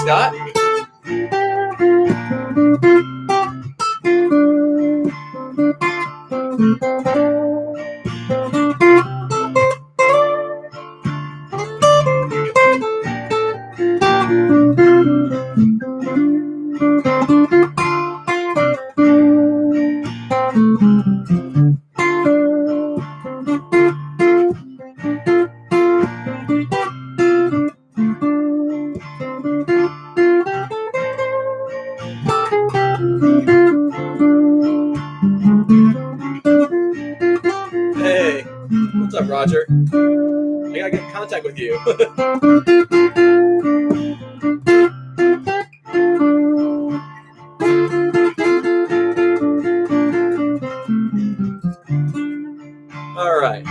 Scott? Hey, what's up, Roger? I gotta get in contact with you. All right.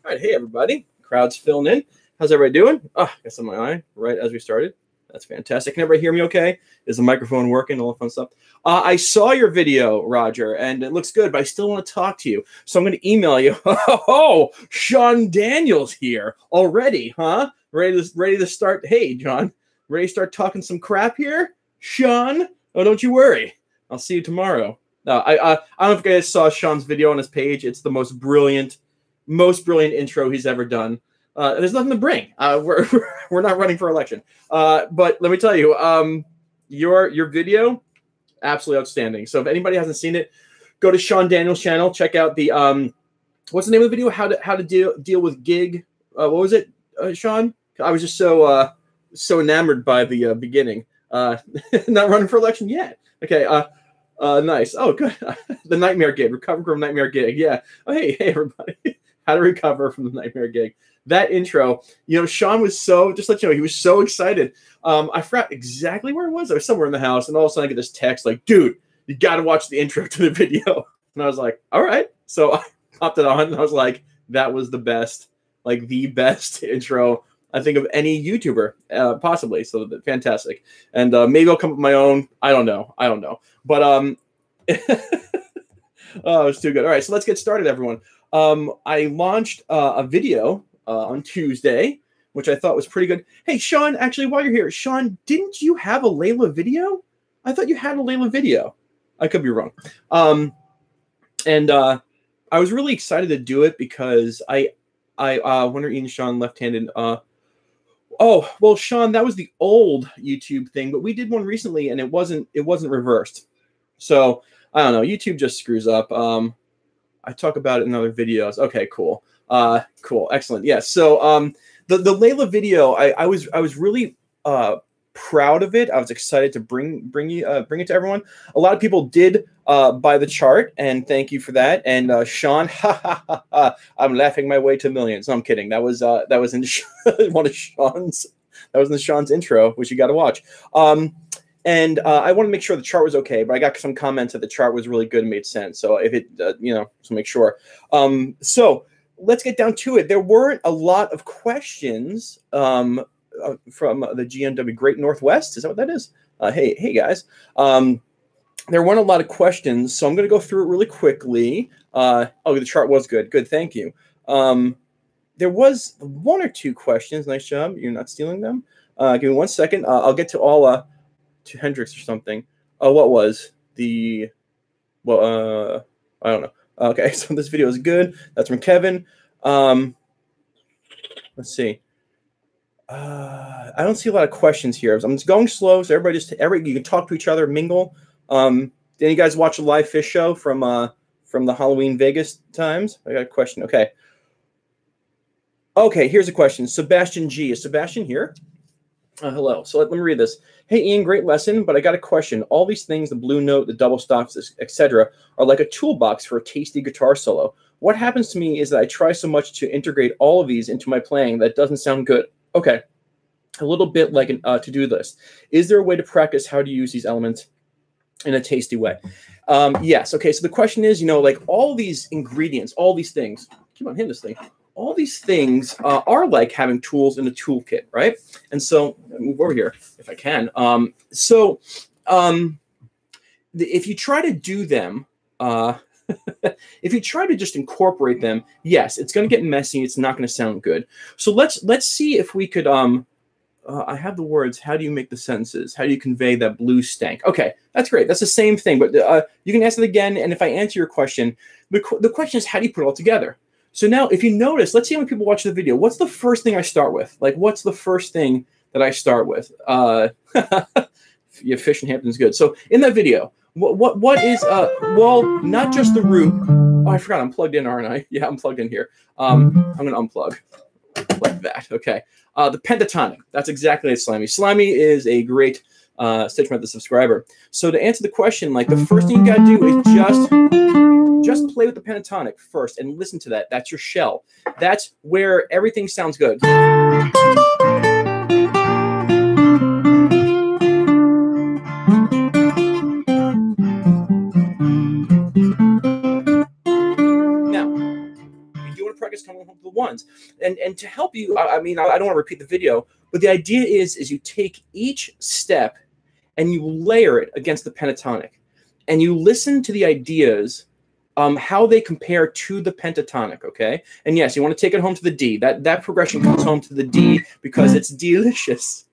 Hey, everybody. Crowd's filling in. How's everybody doing? Oh, got some on my eye right as we started. That's fantastic. Can everybody hear me okay? Is the microphone working? All the fun stuff. I saw your video, Roger, and it looks good, but I still want to talk to you. So I'm going to email you. Oh, Sean Daniels here already, huh? Ready to start. Hey, John, ready to start talking some crap here? Sean? Oh, don't you worry. I'll see you tomorrow. I don't know if you guys saw Sean's video on his page. It's the most brilliant intro he's ever done. There's nothing to bring. We're not running for election. But let me tell you, your video, absolutely outstanding. So if anybody hasn't seen it, go to Sean Daniels' channel. Check out the what's the name of the video? How to deal with gig. What was it, Sean? I was just so enamored by the beginning. Not running for election yet. Okay. Nice. Oh, good. The nightmare gig. Recovering from a nightmare gig. Yeah. Oh, hey, everybody. How to recover from the nightmare gig. That intro, Sean was just let you know, he was so excited. I forgot exactly where it was. I was somewhere in the house, and all of a sudden I get this text like, dude, you got to watch the intro to the video. And I was like, all right. So I popped it on, and I was like, that was the best intro, I think, of any YouTuber, possibly. So fantastic. And maybe I'll come up with my own. I don't know. But oh, it's too good. All right, so let's get started, everyone. I launched a video on Tuesday, which I thought was pretty good. Hey, Sean, actually, while you're here, Sean, didn't you have a Layla video? I thought you had a Layla video. I could be wrong. And I was really excited to do it because I wonder, Ian, Sean, left-handed. Oh, well, Sean, that was the old YouTube thing, but we did one recently, and it wasn't reversed. So I don't know. YouTube just screws up. I talk about it in other videos. Okay, cool. Cool. Excellent. Yeah. So the Layla video, I was really proud of it. I was excited to bring it to everyone. A lot of people did buy the chart, and thank you for that. And Sean, I'm laughing my way to millions. No, I'm kidding. That was in one of Sean's. That was in Sean's intro, which you got to watch. And I want to make sure the chart was okay, but I got some comments that the chart was really good and made sense. So if it, so make sure. So let's get down to it. There weren't a lot of questions from the GNW Great Northwest. Is that what that is? Hey guys. There weren't a lot of questions, so I'm going to go through it really quickly. Oh, the chart was good. Good, thank you. There was one or two questions. Nice job. You're not stealing them. Give me 1 second. I'll get to all to Hendrix or something. Oh, what was the? Well, I don't know. Okay, so this video is good. That's from Kevin. Let's see. I don't see a lot of questions here. I'm just going slow, so everybody you can talk to each other, mingle. Did you guys watch the live fish show from the Halloween Vegas times? I got a question. Okay. Okay, here's a question. Sebastian G. Is Sebastian here? Hello. So let me read this. Hey, Ian, great lesson, but I got a question. All these things, the blue note, the double stops, etc., are like a toolbox for a tasty guitar solo. What happens to me is that I try so much to integrate all of these into my playing that doesn't sound good. Okay. A little bit like an to-do list. Is there a way to practice how to use these elements in a tasty way? Yes. Okay. So the question is, like all these ingredients, all these things, keep on hitting this thing. All these things are like having tools in a toolkit, right? And so, move over here if I can. if you try to do them, if you try to just incorporate them, yes, it's going to get messy. It's not going to sound good. So let's see if we could. I have the words. How do you make the sentences? How do you convey that blue stank? Okay, that's great. That's the same thing, but you can ask it again. And if I answer your question, the question is, how do you put it all together? So now, if you notice, let's see when people watch the video. What's the first thing I start with? Like, what's the first thing that I start with? Yeah, fish in Hampton's good. So in that video, what is well, not just the root. Oh, I forgot I'm plugged in, aren't I? Yeah, I'm plugged in here. I'm gonna unplug like that. Okay. The pentatonic. That's exactly it, Slimy. Slimy is a great Stitch Method subscriber. So to answer the question, like, the first thing you gotta do is just play with the pentatonic first and listen to that. That's your shell. That's where everything sounds good. Practice coming home to the ones, and to help you, I mean, I don't want to repeat the video, but the idea is you take each step and you layer it against the pentatonic, and you listen to the ideas, how they compare to the pentatonic. Okay, and yes, you want to take it home to the D. That progression comes home to the D because it's delicious.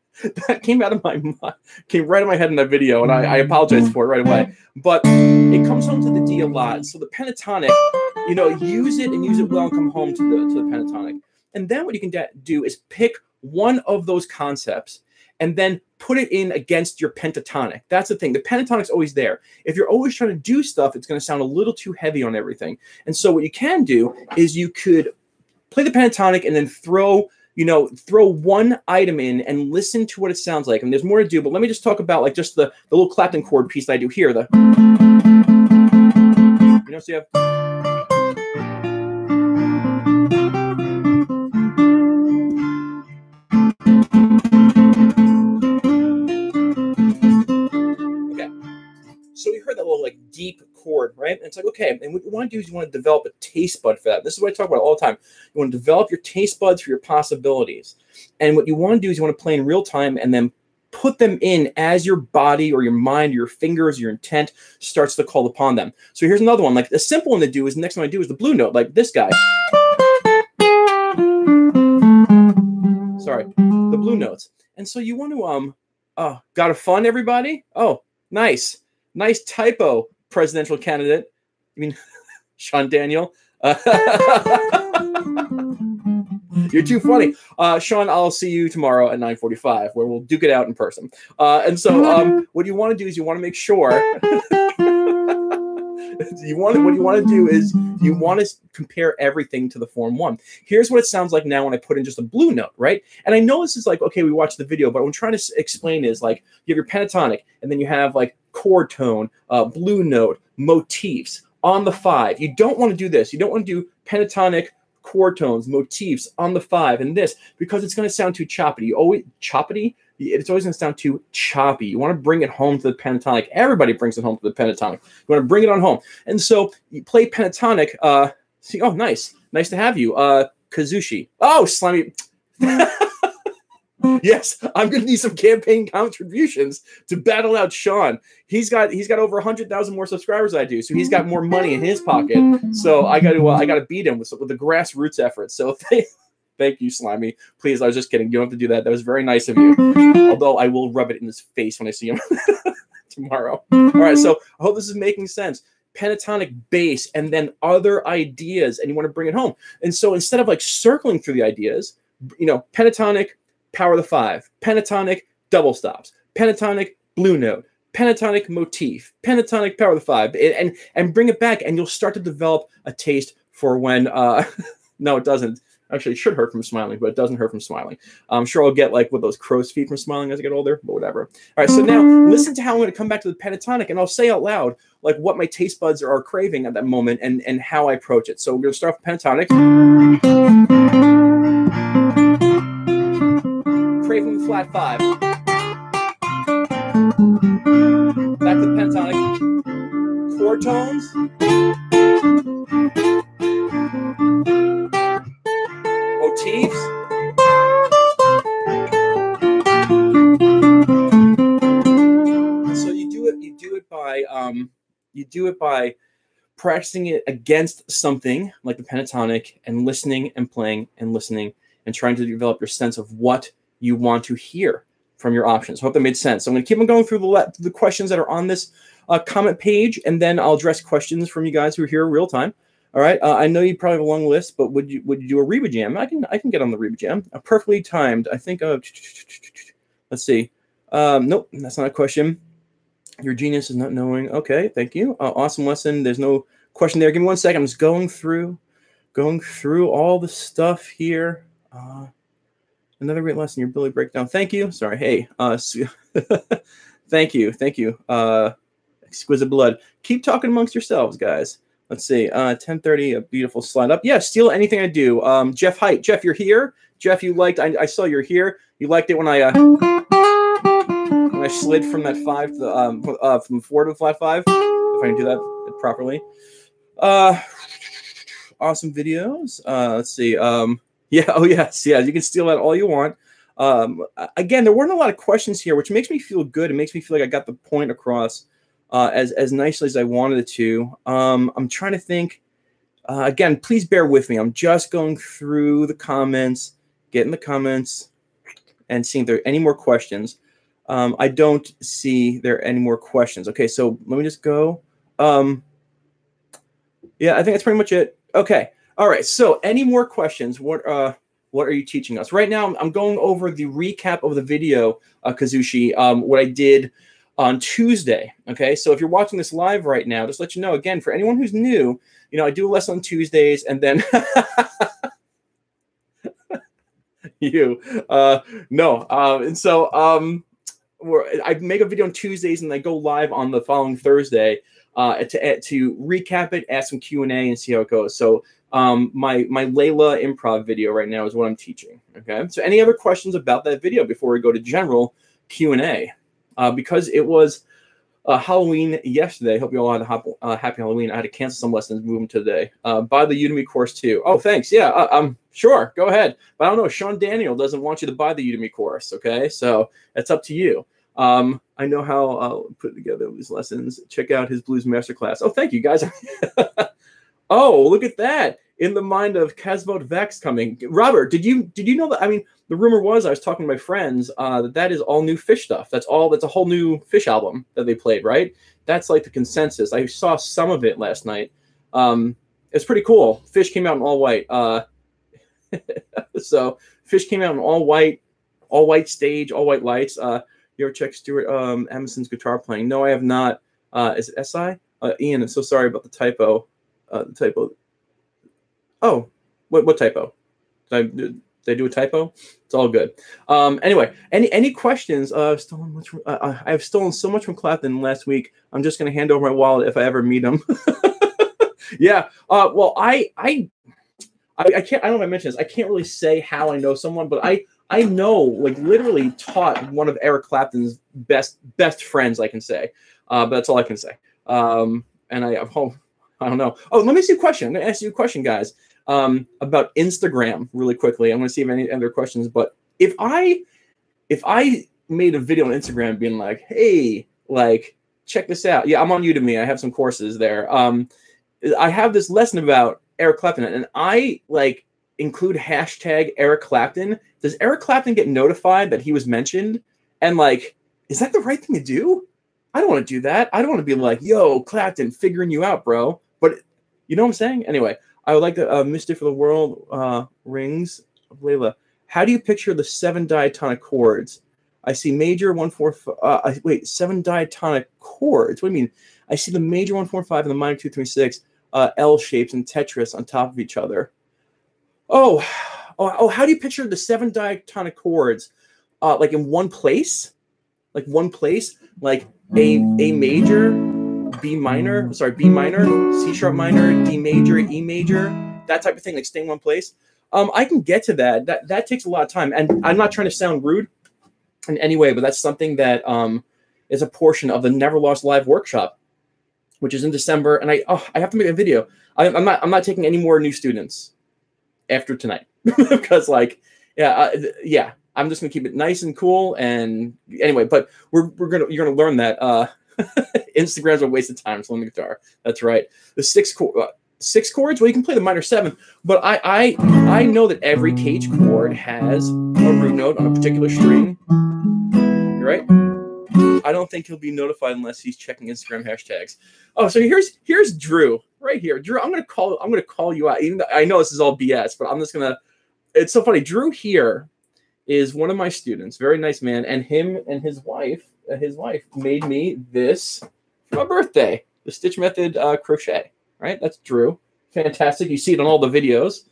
That came out of my mind, came right in my head in that video, and I apologize for it right away. But it comes home to the D a lot. So the pentatonic, you know, use it and use it well and come home to the pentatonic. And then what you can do is pick one of those concepts and then put it in against your pentatonic. That's the thing. The pentatonic's always there. If you're always trying to do stuff, it's going to sound a little too heavy on everything. And so what you can do is you could play the pentatonic and then throw one item in and listen to what it sounds like. And there's more to do, but let me just talk about, like, just the little Clapton chord piece that I do here. So you have. Okay. So we heard that little, like, deep chord, right? And it's like, okay, and what you want to do is you want to develop a taste bud for that. This is what I talk about all the time. You want to develop your taste buds for your possibilities. And what you want to do is you want to play in real time and then put them in as your body or your mind or your fingers, your intent starts to call upon them. So here's another one. Like, the simple one to do is, the next one I do is the blue note, like this guy. Sorry, the blue notes. And so you want to, got a fun, everybody? Oh, nice. Nice typo, presidential candidate. I mean, Sean Daniel. You're too funny. Sean, I'll see you tomorrow at 9:45, where we'll duke it out in person. And so what you want to do is you want to make sure what you want to do is you want to compare everything to the form 1. Here's what it sounds like now when I put in just a blue note, right? And I know this is like, okay, we watched the video, but what I'm trying to explain is, like, you have your pentatonic, and then you have, like, chord tone, blue note, motifs on the 5. You don't want to do this. You don't want to do pentatonic, chord tones, motifs on the 5 and this, because it's going to sound too choppy. It's always going to sound too choppy. You want to bring it home to the pentatonic. Everybody brings it home to the pentatonic. You want to bring it on home. And so you play pentatonic. See, oh, nice. Nice to have you. Kazushi. Oh, Slimy. Yes, I'm going to need some campaign contributions to battle out Sean. He's got over 100,000 more subscribers than I do, so he's got more money in his pocket. So I got to beat him with the grassroots effort. So thank you, Slimy. Please, I was just kidding. You don't have to do that. That was very nice of you. Although I will rub it in his face when I see him tomorrow. All right, so I hope this is making sense. Pentatonic bass and then other ideas, and you want to bring it home. And so instead of, like, circling through the ideas, pentatonic, power of the 5, pentatonic, double stops, pentatonic, blue note, pentatonic, motif, pentatonic, power of the 5, and bring it back, and you'll start to develop a taste for when, no, it doesn't. Actually, it should hurt from smiling, but it doesn't hurt from smiling. I'm sure I'll get, like, with those crow's feet from smiling as I get older, but whatever. All right, so now listen to how I'm going to come back to the pentatonic, and I'll say out loud, like, what my taste buds are craving at that moment and how I approach it. So we're going to start with pentatonic. Craving the flat 5. Back to the pentatonic. Chord tones. Motifs. So you do do it by practicing it against something like the pentatonic and listening and playing and listening and trying to develop your sense of what you want to hear from your options. Hope that made sense. So I'm going to keep on going through the questions that are on this comment page, and then I'll address questions from you guys who are here real time. All right. I know you probably have a long list, but would you do a Reba Jam? I can get on the Reba Jam. Perfectly timed. I think. Let's see. Nope, that's not a question. Your genius is not knowing. Okay, thank you. Awesome lesson. There's no question there. Give me 1 second. I'm just going through all the stuff here. Another great lesson. Your ability breakdown. Thank you. Sorry. Hey. Thank you. Exquisite blood. Keep talking amongst yourselves, guys. Let's see. 10:30. A beautiful slide up. Yeah. Steal anything I do. Jeff Height. Jeff, you're here. Jeff, you liked. I saw you're here. You liked it when I slid from that 5 to the from 4 to the flat 5. If I can do that properly. Awesome videos. Let's see. Yeah. Oh yes. Yeah. You can steal that all you want. Again, there weren't a lot of questions here, which makes me feel good. It makes me feel like I got the point across as nicely as I wanted it to. I'm trying to think. Again, please bear with me. I'm just going through the comments, getting the comments, and seeing if there are any more questions. I don't see there are any more questions. Okay, so let me just go. Yeah, I think that's pretty much it. Okay. All right. So any more questions? What are you teaching us? Right now, I'm going over the recap of the video, Kazushi, what I did on Tuesday. Okay. So if you're watching this live right now, just let you know, again, for anyone who's new, I do a lesson on Tuesdays, and then and so I make a video on Tuesdays and I go live on the following Thursday to recap it, ask some Q&A, and see how it goes. So my Layla improv video right now is what I'm teaching. Okay. So any other questions about that video before we go to general Q&A? Because it was Halloween yesterday. Hope you all had a happy Halloween. I had to cancel some lessons, move them to today. Buy the Udemy course too. Oh, thanks. Yeah, sure. Go ahead. But I don't know. Sean Daniel doesn't want you to buy the Udemy course. Okay, so it's up to you. I know how I'll put together these lessons. Check out his blues masterclass. Oh, thank you guys. Oh, look at that. In the mind of Casvot Vex coming. Robert, did you know that? I mean, the rumor was, I was talking to my friends, that is all new Fish stuff. That's a whole new Fish album that they played, right? That's like the consensus. I saw some of it last night. It's pretty cool. Fish came out in all white. So Fish came out in all white stage, all white lights. You ever check Stuart Emerson's guitar playing? No, I have not. Is it SI? Ian, I'm so sorry about the typo. Oh, what typo? Did I do a typo? It's all good. Anyway, any questions? I have stolen so much from Clapton last week. I'm just going to hand over my wallet if I ever meet him. Yeah. Well, I can't. I don't know if I mentioned this. I can't really say how I know someone, but I know, like, literally taught one of Eric Clapton's best friends, I can say. But that's all I can say. And I don't know. Oh, let me see a question. I'm going to ask you a question, guys, about Instagram really quickly. I'm going to see if any other questions. But if I made a video on Instagram being like, hey, like, check this out. Yeah, I'm on Udemy. I have some courses there. I have this lesson about Eric Clapton, and I like include hashtag Eric Clapton. Does Eric Clapton get notified that he was mentioned? And like, is that the right thing to do? I don't want to do that. I don't want to be like, yo, Clapton, figuring you out, bro. But you know what I'm saying? Anyway, I would like the Mystic for the World rings of Layla. How do you picture the 7 diatonic chords? I see major 1 4 7 diatonic chords. What do you mean? I see the major 1 4 5 and the minor 2 3 6 L shapes and Tetris on top of each other. Oh, how do you picture the 7 diatonic chords? Like in one place? Like one place? Like A major, B minor, C sharp minor, D major, E major, that type of thing, like staying in one place. I can get to that. That takes a lot of time. And I'm not trying to sound rude in any way, but that's something that is a portion of the Never Lost Live workshop, which is in December. And I have to make a video. I'm not taking any more new students after tonight because like, yeah, I'm just gonna keep it nice and cool. And anyway, but you're gonna learn that. Instagram's a waste of time. It's on the guitar. That's right. The six chords. Well, you can play the minor 7, but I know that every cage chord has a root note on a particular string. You're right. I don't think he'll be notified unless he's checking Instagram hashtags. Oh, so here's Drew right here. Drew, I'm gonna call you out. Even though I know this is all BS, but I'm just gonna. It's so funny. Drew here is one of my students, very nice man, and him and his wife made me this for my birthday, the Stitch Method crochet. Right, that's Drew. Fantastic. You see it on all the videos.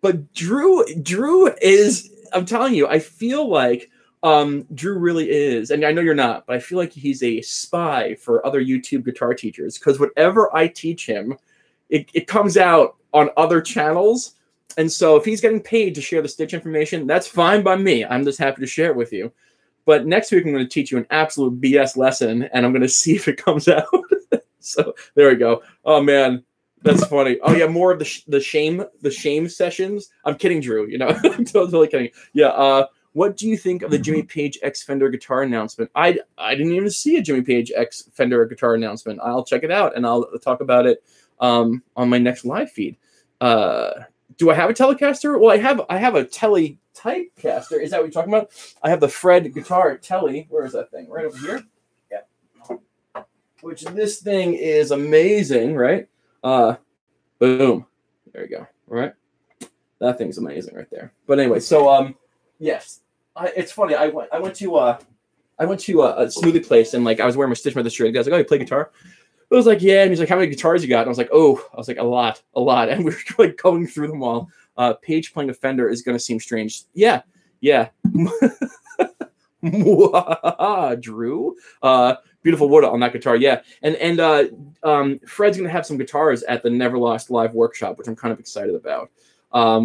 But Drew is. I'm telling you, I feel like. Drew really is, and I know you're not, but I feel like he's a spy for other YouTube guitar teachers, because whatever I teach him, it comes out on other channels. And so if he's getting paid to share the Stitch information, that's fine by me. I'm just happy to share it with you. But next week, I'm going to teach you an absolute BS lesson, and I'm going to see if it comes out. So there we go. Oh, man. That's funny. Oh, yeah, more of the shame sessions. I'm kidding, Drew. You know, I'm totally kidding. Yeah, what do you think of the Jimmy Page X Fender guitar announcement? I didn't even see a Jimmy Page X Fender guitar announcement. I'll check it out, and I'll talk about it on my next live feed. Do I have a Telecaster? Well, I have a Tele Typecaster. Is that what you're talking about? I have the Fred guitar Tele. Where is that thing? Right over here? Yeah. Which this thing is amazing, right? Boom. There you go. Right? That thing's amazing right there. But anyway, so yes. It's funny. I went to a smoothie place, and like I was wearing my Stitch Method shirt. The guy's like, "Oh, you play guitar?" I was like, "Yeah." And he's like, "How many guitars you got?" And I was like, "A lot." And we were like going through them all. Page playing a Fender is going to seem strange. Yeah. Drew. Beautiful wood on that guitar. Yeah. And Fred's going to have some guitars at the Never Lost live workshop, which I'm kind of excited about.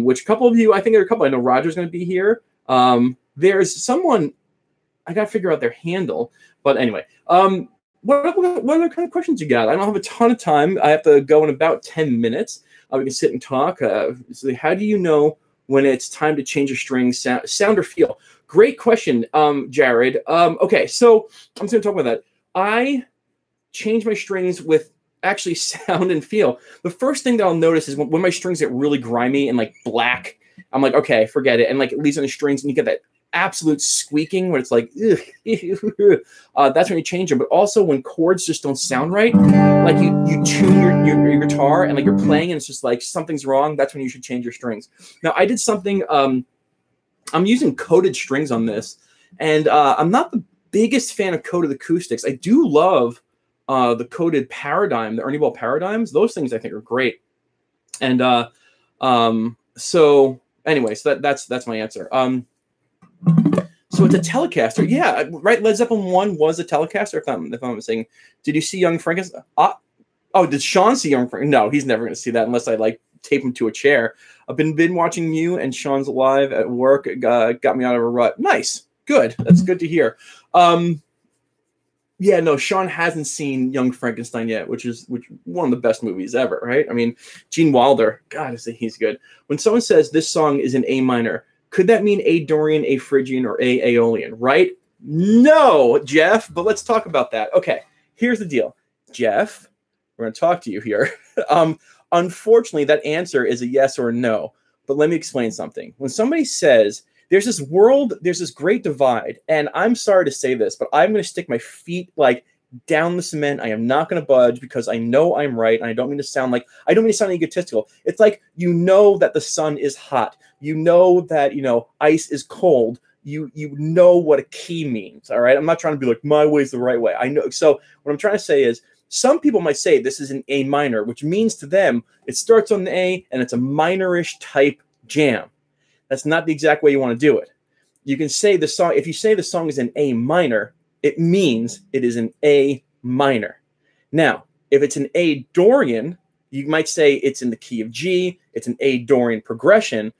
Which a couple of you, I think there are a couple. I know Roger's going to be here. There's someone, I got to figure out their handle. But anyway, what other kind of questions you got? I don't have a ton of time. I have to go in about 10 minutes. We can sit and talk. So how do you know when it's time to change a string, sound or feel? Great question, Jared. Okay, so I'm just going to talk about that. I change my strings with actually sound and feel. The first thing that I'll notice is when my strings get really grimy and like black, I'm like, okay, forget it. And like it leaves on the strings and you get that absolute squeaking where it's like, that's when you change them. But also when chords just don't sound right, like you tune your guitar and like you're playing and it's just like something's wrong, that's when you should change your strings. Now I did something, I'm using coated strings on this, and I'm not the biggest fan of coated acoustics. I do love the coated Paradigm, the Ernie Ball Paradigms. Those things I think are great. And so anyway, so that's my answer. So it's a Telecaster. Yeah, right. Led Zeppelin 1 was a Telecaster, if I'm saying. Did you see Young Frankenstein? Oh, did Sean see Young Frankenstein? No, he's never going to see that unless I like tape him to a chair. I've been watching you and Sean's live at work. Got me out of a rut. Nice. Good. That's good to hear. Yeah, no, Sean hasn't seen Young Frankenstein yet, which one of the best movies ever, right? I mean, Gene Wilder, God, he's good. When someone says this song is in A minor, could that mean A Dorian, A Phrygian, or A Aeolian, right? No, Jeff, but let's talk about that. Okay, here's the deal. Jeff, we're going to talk to you here. Unfortunately, that answer is a yes or a no, but let me explain something. When somebody says, there's this great divide, and I'm sorry to say this, but I'm going to stick my feet like down the cement. I am not going to budge because I know I'm right, and I don't mean to sound egotistical. It's like, you know that the sun is hot. You know that, ice is cold. You know what a key means, all right? I'm not trying to be like, my way is the right way. I know. So what I'm trying to say is, some people might say this is an A minor, which means to them it starts on the A and it's a minorish type jam. That's not the exact way you want to do it. You can say the song, if you say the song is an A minor, it means it is an A minor. Now, if it's an A Dorian, you might say it's in the key of G, it's an A Dorian progression.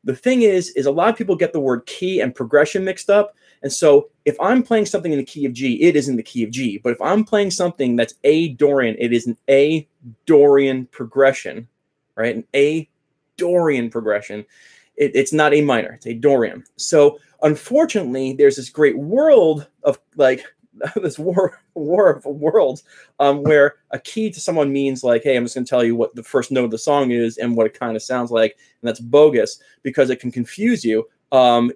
The thing is a lot of people get the word key and progression mixed up. And so if I'm playing something in the key of G, it is in the key of G. But if I'm playing something that's A Dorian, it is an A Dorian progression, right? An A Dorian progression. It's not A minor, it's A Dorian. So unfortunately, there's this great world of like this war of worlds, where a key to someone means like, hey, I'm just going to tell you what the first note of the song is and what it kind of sounds like, and that's bogus because it can confuse you.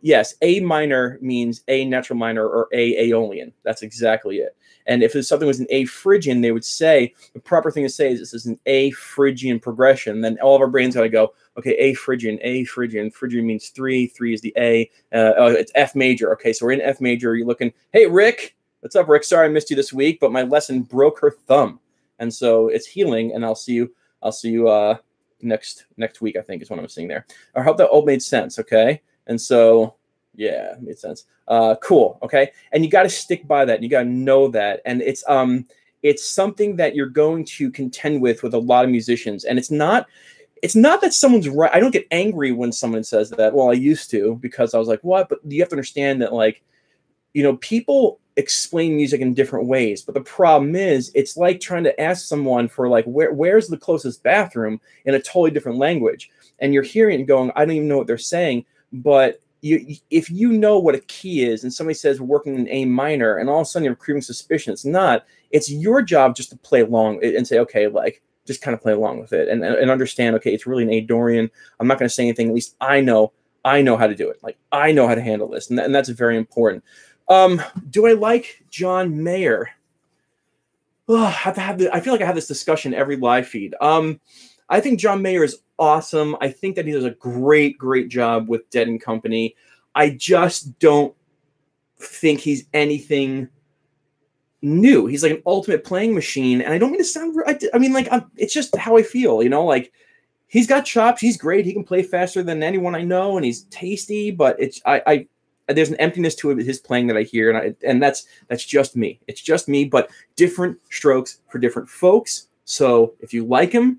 Yes, A minor means A natural minor or A Aeolian. That's exactly it. And if something was an A Phrygian, they would say the proper thing to say is this is an A Phrygian progression. Then all of our brains got to go, okay, A Phrygian, A Phrygian. Phrygian means 3. 3 is the A. It's F major. Okay, so we're in F major. You're looking, hey, Rick. What's up, Rick? Sorry I missed you this week, but my lesson broke her thumb. And so it's healing, and I'll see you next week, I think is what I'm seeing there. I hope that all made sense, okay? And so, yeah, it made sense. Cool, okay? And you got to stick by that. You got to know that. And it's something that you're going to contend with a lot of musicians. And it's not that someone's right. I don't get angry when someone says that. Well, I used to, because I was like, what? But you have to understand that, like, you know, people explain music in different ways, but the problem is it's like trying to ask someone for like where's the closest bathroom in a totally different language, and you're hearing it and going, I don't even know what they're saying. But if you know what a key is and somebody says we're working in A minor and all of a sudden you're creating suspicion, it's not. It's your job just to play along and say, okay, like just kind of play along with it and understand, okay, it's really an A Dorian. I'm not going to say anything. At least I know how to do it. Like I know how to handle this, and that's very important. Do I like John Mayer? Oh, I feel like I have this discussion every live feed. I think John Mayer is awesome. I think that he does a great job with Dead and Company. I just don't think he's anything new. He's like an ultimate playing machine, and I don't mean to sound. I mean, like, it's just how I feel, you know. Like, he's got chops. He's great. He can play faster than anyone I know, and he's tasty. But there's an emptiness to his playing that I hear, and that's just me. It's just me, but different strokes for different folks. So if you like him,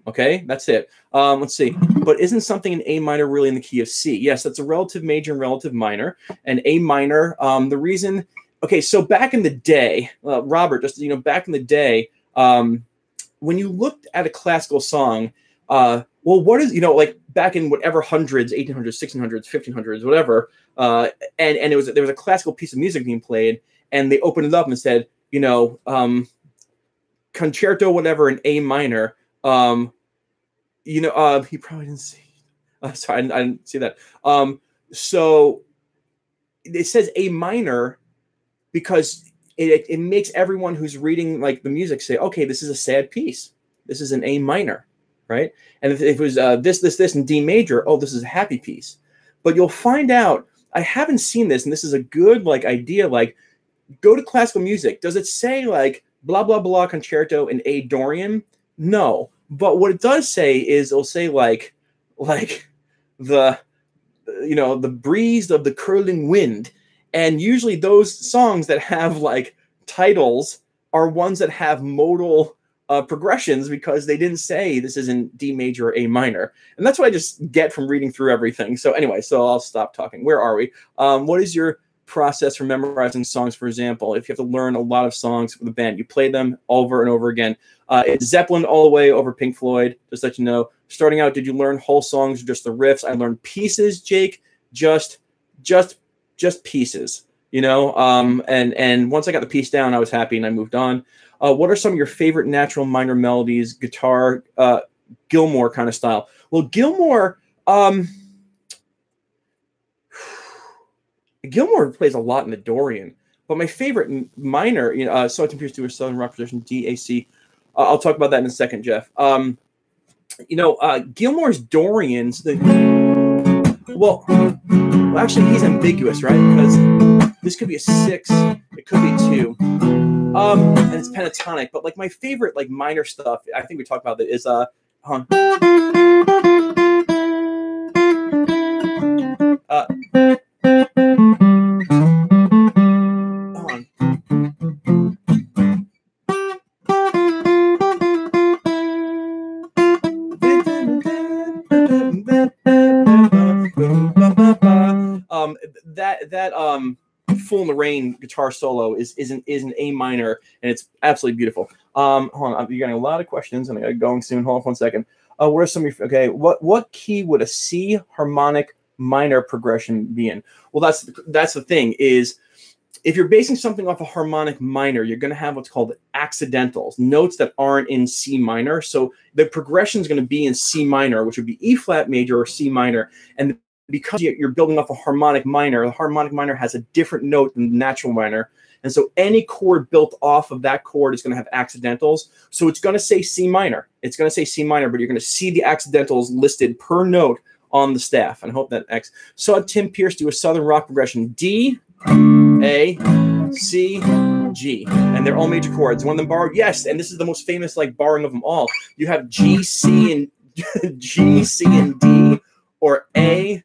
okay? That's it. Let's see. But isn't something in A minor really in the key of C? Yes, that's a relative major and relative minor. And A minor, the reason... Okay, so back in the day, Robert, just, you know, back in the day, when you looked at a classical song... well, what is, you know, like back in whatever hundreds, 1800s, 1600s, 1500s, whatever, and there was a classical piece of music being played, and they opened it up and said, you know, concerto, whatever, in A minor. You know, he probably didn't see. Sorry, I didn't see that. So it says A minor because it makes everyone who's reading like the music say, okay, this is a sad piece. This is an A minor. Right? And if it was this in D major, oh, this is a happy piece. But you'll find out, I haven't seen this, and this is a good like idea, like go to classical music. Does it say like blah, blah, blah concerto in A Dorian? No. But what it does say is it'll say like the, you know, the breeze of the curling wind. And usually those songs that have like titles are ones that have modal progressions because they didn't say this is in D major or A minor. And that's what I just get from reading through everything. So anyway, so I'll stop talking. Where are we? What is your process for memorizing songs, for example? If you have to learn a lot of songs for the band, you play them over and over again. It's Zeppelin all the way over Pink Floyd, just let you know. Starting out, did you learn whole songs or just the riffs? I learned pieces, Jake, just pieces, you know? And once I got the piece down, I was happy and I moved on. What are some of your favorite natural minor melodies, guitar, Gilmour kind of style? Well, Gilmour plays a lot in the Dorian, but my favorite minor, you know, Sonata Pierce to a Southern Rock Position, D, A, C. I'll talk about that in a second, Jeff. You know, Gilmour's Dorians, well, actually, he's ambiguous, right? Because this could be a 6, it could be 2. And it's pentatonic, but like my favorite like minor stuff, I think we talked about that, is hold on. That Fool in the Rain guitar solo is an A minor, and it's absolutely beautiful. Hold on, you're getting a lot of questions, and I got going soon. Hold on 1 second. What are some of your, okay? What key would a C harmonic minor progression be in? Well, that's the thing is, if you're basing something off a harmonic minor, you're going to have what's called accidentals, notes that aren't in C minor. So the progression is going to be in C minor, which would be E flat major or C minor. And because you're building off a harmonic minor, the harmonic minor has a different note than the natural minor. And so any chord built off of that chord is going to have accidentals. So it's going to say C minor. It's going to say C minor, but you're going to see the accidentals listed per note on the staff. And I hope that X. Saw Tim Pierce do a Southern rock progression. D, A, C, G. And they're all major chords. One of them borrowed, yes, and this is the most famous like borrowing of them all. You have G, C, and G, C, and D, or A,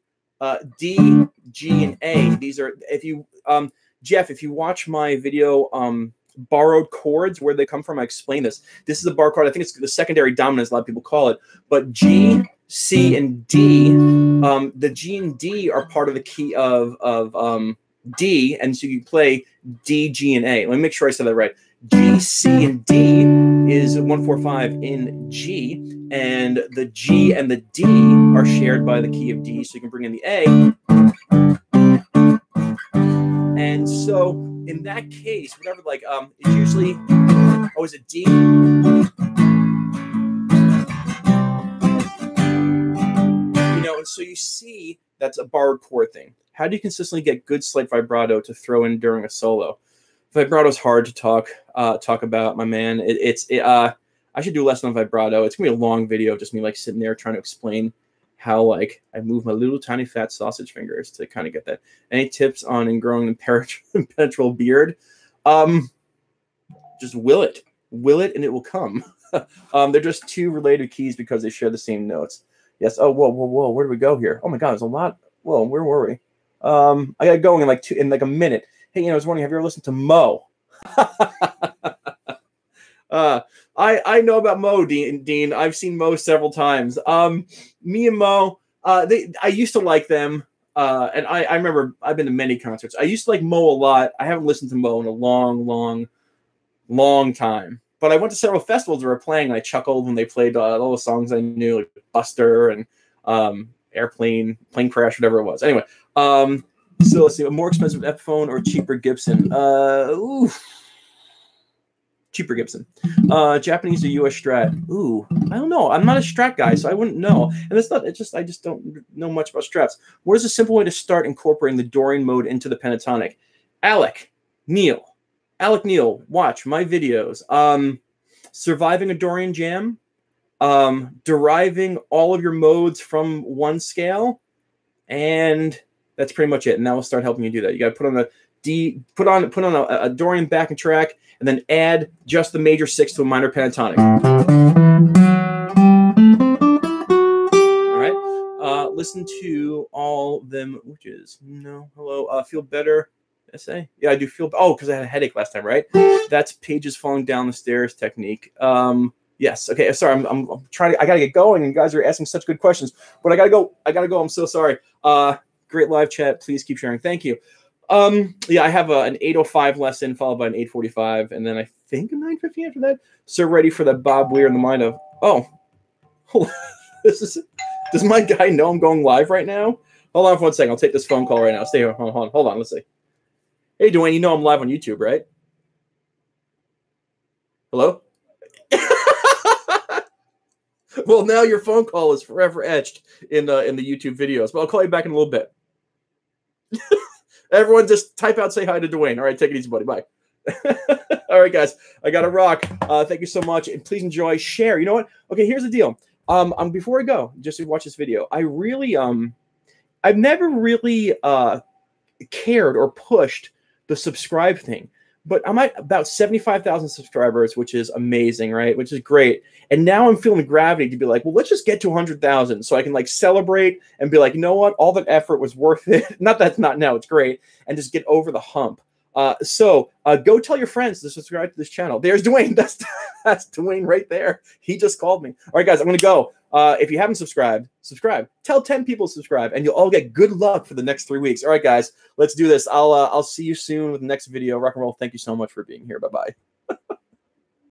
D, G, and A. These are, if you Jeff, if you watch my video borrowed chords, where they come from, I explain this. This is a bar chord. I think it's the secondary dominant, a lot of people call it. But G, C, and D, the G and D are part of the key of D, and so you play D, G, and A. Let me make sure I said that right. G, C, and D is 1, 4, 5 in G, and the G and the D are shared by the key of D, so you can bring in the A. And so in that case, whatever, like, it's usually, oh, is it D? You know, and so you see that's a borrowed chord thing. How do you consistently get good slight vibrato to throw in during a solo? Vibrato is hard to talk about, my man. I should do a lesson on vibrato. It's gonna be a long video of just me like sitting there trying to explain how like I move my little tiny fat sausage fingers to kind of get that. Any tips on growing an impenetrable beard? Just will it, and it will come. They're just two related keys because they share the same notes. Yes. Oh, whoa. Where do we go here? Oh my God, there's a lot. Whoa, where were we? I got going in like a minute. Hey, you know, I was wondering, have you ever listened to Mo? I know about Mo, Dean. I've seen Mo several times. Me and Mo, I used to like them. And I remember I've been to many concerts. I used to like Mo a lot. I haven't listened to Mo in a long time. But I went to several festivals that were playing, and I chuckled when they played all the songs I knew, like Buster and Airplane, Plane Crash, whatever it was. Anyway, so let's see, a more expensive Epiphone or cheaper Gibson? Cheaper Gibson. Japanese or US Strat? Ooh, I don't know. I'm not a Strat guy, so I wouldn't know. And it's not. It's just I just don't know much about Strats. What is a simple way to start incorporating the Dorian mode into the pentatonic? Alec Neil, watch my videos. Surviving a Dorian jam. Deriving all of your modes from one scale, and that's pretty much it. And that will start helping you do that. You got to put on a D, put on a Dorian backing track, and then add just the major six to a minor pentatonic. All right. Listen to all them witches. No, hello. Feel better. Essay. Yeah, I do feel. Oh, because I had a headache last time, right? That's Pages falling down the stairs technique. Yes. Okay. Sorry. I'm trying to. I gotta get going, and you guys are asking such good questions. But I gotta go. I'm so sorry. Great live chat. Please keep sharing. Thank you. Yeah, I have an 8:05 lesson followed by an 8:45, and then I think a 9:50 after that. So ready for that Bob Weir in the mind of. Oh, does my guy know I'm going live right now? Hold on for 1 second. I'll take this phone call right now. Stay here. Hold on. Let's see. Hey, Dwayne. You know I'm live on YouTube, right? Hello. Well, now your phone call is forever etched in the YouTube videos. But I'll call you back in a little bit. Everyone just type out, say hi to Dwayne. All right, take it easy, buddy. Bye. All right, guys. I got to rock. Thank you so much. And please enjoy, share. You know what? Okay, here's the deal. Before I go, just to watch this video, I've never really cared or pushed the subscribe thing. But I'm at about 75,000 subscribers, which is amazing, right? Which is great. And now I'm feeling the gravity to be like, well, let's just get to 100,000 so I can like celebrate and be like, you know what? All that effort was worth it. Not that's not now, it's great. And just get over the hump. So go tell your friends to subscribe to this channel. There's Dwayne. That's Dwayne right there. He just called me. All right, guys, I'm going to go. If you haven't subscribed, subscribe. Tell 10 people to subscribe, and you'll all get good luck for the next 3 weeks. All right, guys, let's do this. I'll see you soon with the next video. Rock and roll. Thank you so much for being here. Bye-bye.